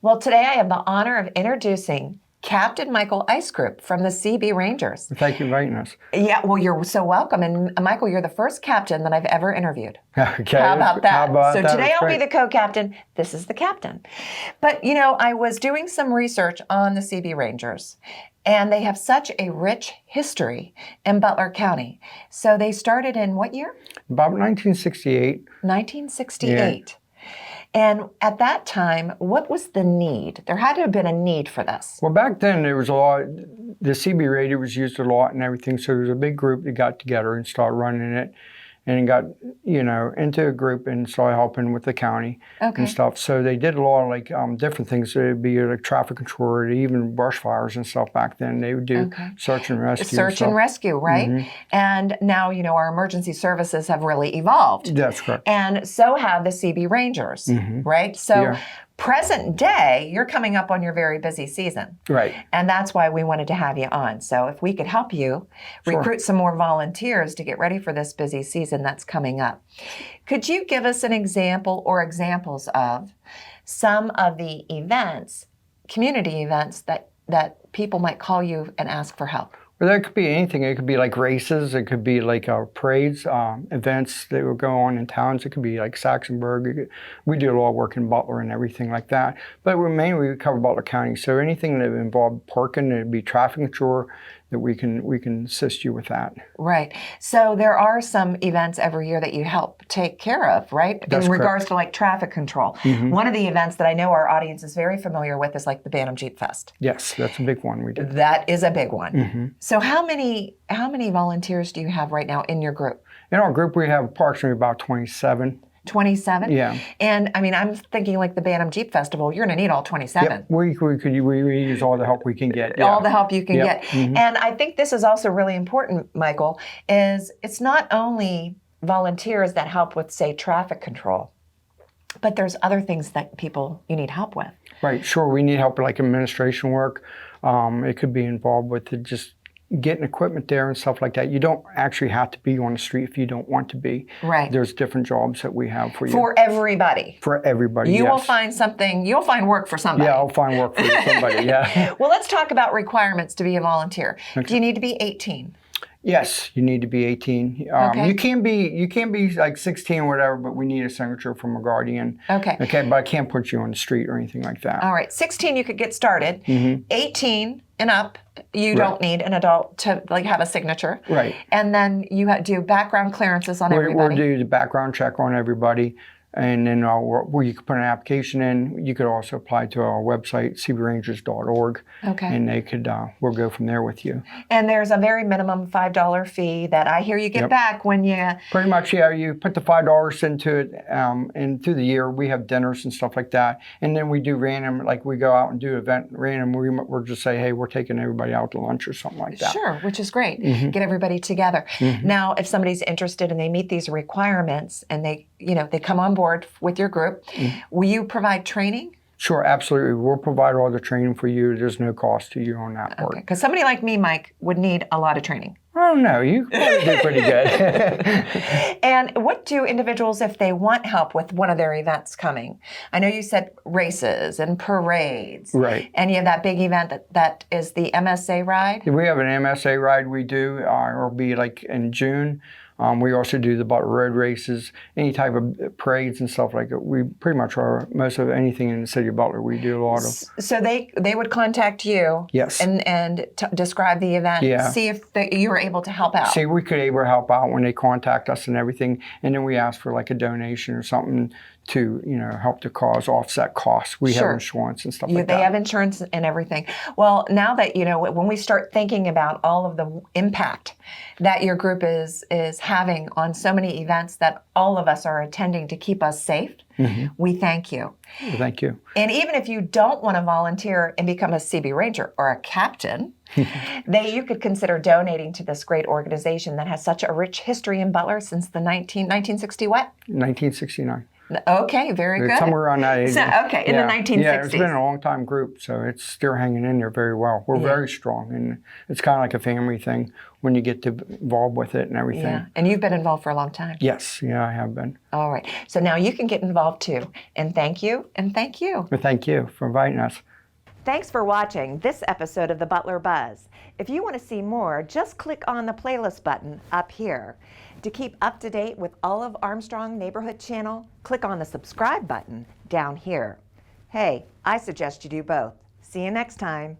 Well, today I have the honor of introducing Captain Michael Iscrupe from the CB Rangers. Thank you for inviting us. Yeah, well, you're so welcome. And Michael, you're the first captain that I've ever interviewed. Okay. How about that? So that? today I'll Great. be the co-captain. This is the captain. But, I was doing some research on the CB Rangers, and they have such a rich history in Butler County. So they started in what year? About 1968. 1968. Yeah. And at that time, what was the need? There had to have been a need for this. Well, back then there was a lot, the CB radio was used a lot and everything, so there was a big group that got together and started running it and got, into a group and started helping with the county and stuff. So they did a lot of different things. It'd be like traffic control, or even brush fires and stuff back then. They would do search and rescue. Search and rescue, right? Mm-hmm. And now, our emergency services have really evolved. That's correct. And so have the CB Rangers, right? So present day, you're coming up on your very busy season. Right. And that's why we wanted to have you on. So if we could help you recruit some more volunteers to get ready for this busy season that's coming up. Could you give us an example or examples of some of the events, community events that people might call you and ask for help? Well, that could be anything. It could be like races. It could be like parades, events that would go on in towns. It could be like Saxonburg. We do a lot of work in Butler and everything like that. But we cover Butler County. So anything that involved parking, it'd be traffic control, that we can assist you with that. Right. So there are some events every year that you help take care of, right? That's in regards correct. to like traffic control. One of the events that I know our audience is very familiar with is like the Bantam Jeep Fest. Yes, that's a big one we do. That is a big one. So how many volunteers do you have right now in your group? In our group, we have approximately about 27. 27? Yeah. And I mean, I'm thinking like the Bantam Jeep Festival, you're going to need all 27. Yep. We use all the help we can get. Yeah. All the help you can get. And I think this is also really important, Michael, is it's not only volunteers that help with, say, traffic control, but there's other things that you need help with. Right, sure. We need help with like administration work. It could be involved with just getting equipment there and stuff like that. You don't actually have to be on the street if you don't want to be. Right. There's different jobs that we have for you. For everybody. For everybody, You yes. will find something, you'll find work for somebody. Yeah, I'll find work for somebody, yeah. Well, let's talk about requirements to be a volunteer. Okay. Do you need to be 18? Yes, you need to be 18. You can be like 16 or whatever, but we need a signature from a guardian. Okay. Okay, but I can't put you on the street or anything like that. All right, 16 you could get started. 18 and up, you don't need an adult to like have a signature. Right. And then you do background clearances on everybody. We'll do the background check on everybody. And then you can put an application in. You could also apply to our website, cbrangers.org. Okay. And they could, we'll go from there with you. And there's a very minimum $5 fee that I hear you get back when you... Pretty much, yeah. You put the $5 into it, and through the year, we have dinners and stuff like that. And then we do random, like we go out and do event random. We'll just say, hey, we're taking everybody out to lunch or something like that. Sure, which is great. Get everybody together. Now, if somebody's interested and they meet these requirements and they come on board with your group, will you provide training? Sure, absolutely. We'll provide all the training for you. There's no cost to you on that part. Okay, because somebody like me, Mike, would need a lot of training. Oh, no, you probably do pretty good. And what do individuals, if they want help with one of their events coming? I know you said races and parades. Right. And you have that big event that is the MSA ride? We have an MSA ride we do. It'll be like in June. We also do the Butler Road races, any type of parades and stuff like that. We pretty much are most of anything in the city of Butler. We do a lot of. So they would contact you. Yes. And describe the event. Yeah. See if you were able to help out. See, we could able to help out when they contact us and everything, and then we ask for like a donation or something to help the cause, offset costs. We have insurance and stuff like that. They have insurance and everything. Well, now that when we start thinking about all of the impact that your group is having on so many events that all of us are attending to keep us safe, we thank you. Well, thank you. And even if you don't want to volunteer and become a CB Ranger or a captain, you could consider donating to this great organization that has such a rich history in Butler since the 1960 what? 1969. Okay, very good. Somewhere around that age. So, okay, in the 1960s. Yeah, it's been a long time group, so it's still hanging in there very well. We're very strong, and it's kind of like a family thing when you get involved with it and everything. Yeah, and you've been involved for a long time. Yes, yeah, I have been. All right, so now you can get involved too. And thank you, and thank you. Well, thank you for inviting us. Thanks for watching this episode of the Butler Buzz. If you want to see more, just click on the playlist button up here. To keep up to date with all of Armstrong Neighborhood Channel, click on the subscribe button down here. Hey, I suggest you do both. See you next time.